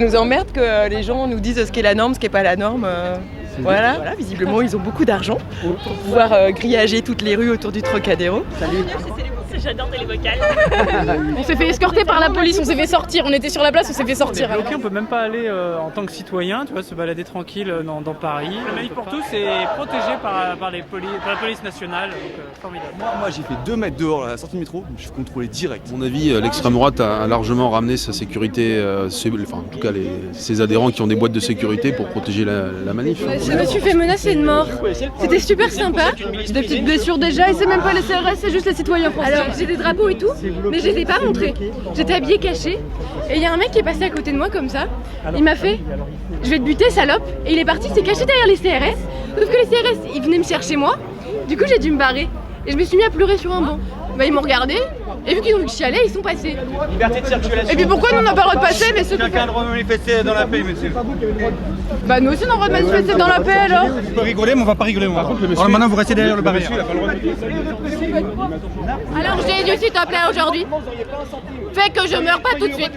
Ça nous emmerde que les gens nous disent ce qu'est la norme, ce qui n'est pas la norme. Voilà, visiblement ils ont beaucoup d'argent pour pouvoir grillager toutes les rues autour du Trocadéro. Salut. J'adore Télévocal. On s'est fait escorter par la police, on s'est fait sortir, on était sur la place, on s'est fait sortir. On est bloqué, on peut même pas aller en tant que citoyen, tu vois, se balader tranquille dans Paris. Le Manif pour tous est protégé par la police nationale, donc formidable. Moi j'ai fait 2 mètres dehors à la sortie du métro, je suis contrôlé direct. À mon avis, l'extrême droite a largement ramené sa sécurité, en tout cas ses adhérents qui ont des boîtes de sécurité pour protéger la manif. Je me suis fait menacer de mort. C'était super sympa. J'ai des petites blessures déjà et c'est même pas les CRS, c'est juste les citoyens français. Alors j'ai des drapeaux et tout, mais je les ai pas montrés. J'étais habillée cachée et il y a un mec qui est passé à côté de moi comme ça. Il m'a fait « Je vais te buter salope » et il est parti, il s'est caché derrière les CRS. Sauf que les CRS, ils venaient me chercher moi. Du coup j'ai dû me barrer et je me suis mis à pleurer sur un banc. Ils m'ont regardé et vu qu'ils ont vu que je chialais, ils sont passés. Liberté de circulation. Et puis pourquoi nous on n'a pas le droit de passer mais ceux qui... Chacun a le droit de manifester dans la paix, monsieur. Bah nous aussi on a le droit de manifester dans la paix alors. On peut rigoler mais on va pas rigoler moi. Alors maintenant vous restez derrière le barrière. Alors j'ai dit s'il te plaît aujourd'hui, fais que je meurs pas tout de suite,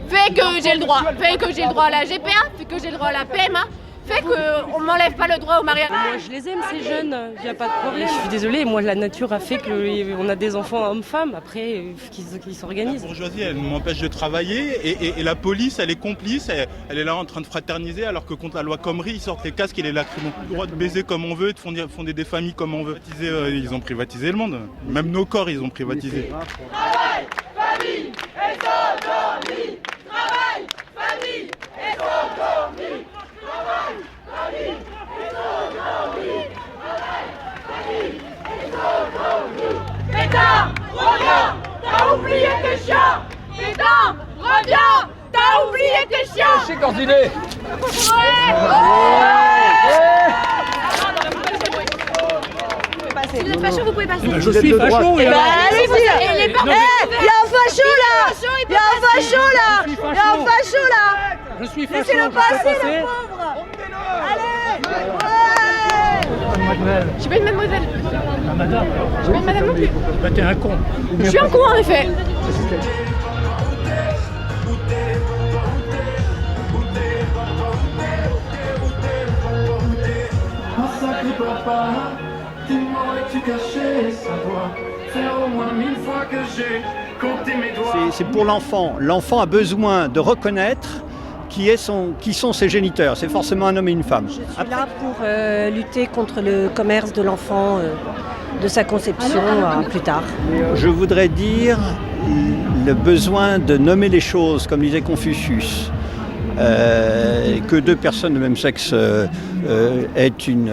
fais que j'ai le droit, fais que j'ai le droit à la GPA, fais que j'ai le droit à la PMA, fais qu'on m'enlève pas le droit au mariage. Moi je les aime ces jeunes, il n'y a pas de problème. Je suis désolée, moi la nature a fait qu'on a des enfants hommes-femmes, après qu'ils s'organisent. La bourgeoisie elle m'empêche de travailler et la police elle est complice, elle est là en train de fraterniser alors que contre la loi Khomri ils sortent les casques et les lacrymos. On a le droit de baiser comme on veut, de fonder des familles comme on veut. Ils ont privatisé le monde, même nos corps ils ont privatisé. Travail, famille et autonomie. Travail, famille et autonomie. Travail, famille et autonomie. Travail, famille et autonomie. Pétain, reviens, t'as oublié tes chiens. Pétain, reviens, t'as oublié tes chiens. C'est coordonné. Si vous êtes facho, vous pouvez passer. Je suis facho et allez-y. Il y a un facho là. Il y a un facho là. Il y a un facho là. Je suis facho. Laissez-le passer, le pauvre. Allez. Ouais. Je suis pas une mademoiselle. Madame. Je suis pas une madame non plus. Bah t'es un con. Je suis un con en effet. C'est pour l'enfant. L'enfant a besoin de reconnaître qui sont ses géniteurs. C'est forcément un homme et une femme. Je suis là pour lutter contre le commerce de l'enfant, de sa conception à plus tard. Je voudrais dire le besoin de nommer les choses, comme disait Confucius. Que 2 personnes de même sexe aient une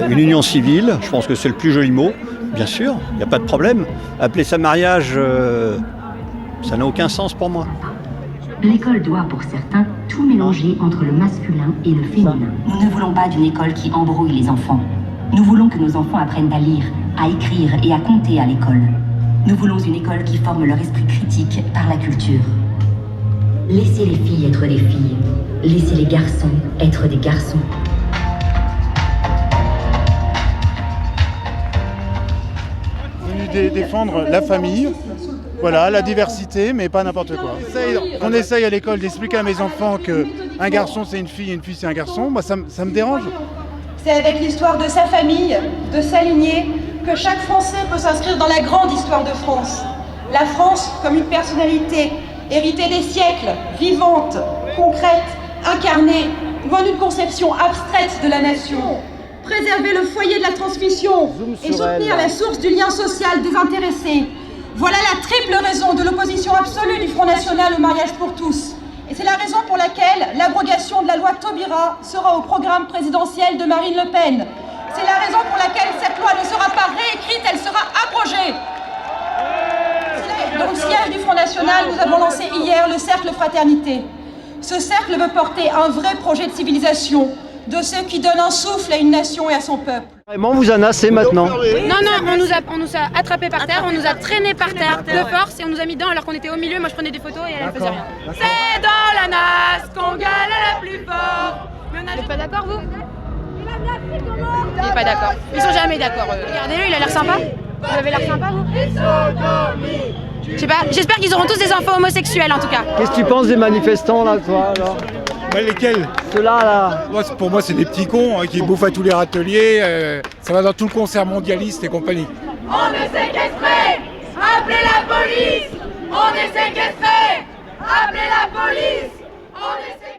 union civile, je pense que c'est le plus joli mot, bien sûr, il n'y a pas de problème. Appeler ça mariage, ça n'a aucun sens pour moi. L'école doit, pour certains, tout mélanger entre le masculin et le féminin. Nous ne voulons pas d'une école qui embrouille les enfants. Nous voulons que nos enfants apprennent à lire, à écrire et à compter à l'école. Nous voulons une école qui forme leur esprit critique par la culture. Laissez les filles être des filles. Laissez les garçons être des garçons. Venu défendre la famille, voilà, la diversité, mais pas n'importe quoi. On essaye à l'école d'expliquer à mes enfants qu'un garçon c'est une fille c'est un garçon, moi ça me dérange. C'est avec l'histoire de sa famille, de sa lignée, que chaque Français peut s'inscrire dans la grande histoire de France. La France comme une personnalité héritée des siècles, vivante, concrète, incarnée, loin d'une conception abstraite de la nation. Préserver le foyer de la transmission et soutenir la source du lien social désintéressé. Voilà la triple raison de l'opposition absolue du Front National au mariage pour tous. Et c'est la raison pour laquelle l'abrogation de la loi Taubira sera au programme présidentiel de Marine Le Pen. C'est la raison pour laquelle cette loi ne sera pas réécrite, elle sera abrogée. Dans le siège du Front National, nous avons lancé hier le Cercle Fraternité. Ce cercle veut porter un vrai projet de civilisation, de ceux qui donnent un souffle à une nation et à son peuple. Vraiment, vous en assez maintenant. Non, on nous a attrapés par terre, on nous a traînés par terre de force et on nous a mis dedans alors qu'on était au milieu. Moi je prenais des photos et elle faisait rien. C'est dans la nasse qu'on gueule à la plus fort. Vous n'êtes pas d'accord vous? Il n'est pas d'accord. Ils sont jamais d'accord. Regardez-le, il a l'air sympa. Vous avez l'air sympa vous? Je sais pas, j'espère qu'ils auront tous des enfants homosexuels en tout cas. Qu'est-ce que tu penses des manifestants là, toi alors? Lesquels? Ceux-là là. Pour moi, c'est des petits cons qui bouffent à tous les râteliers. Ça va dans tout le concert mondialiste et compagnie. On est séquestrés! Appelez la police! On est séquestrés! Appelez la police! On est séquestrés!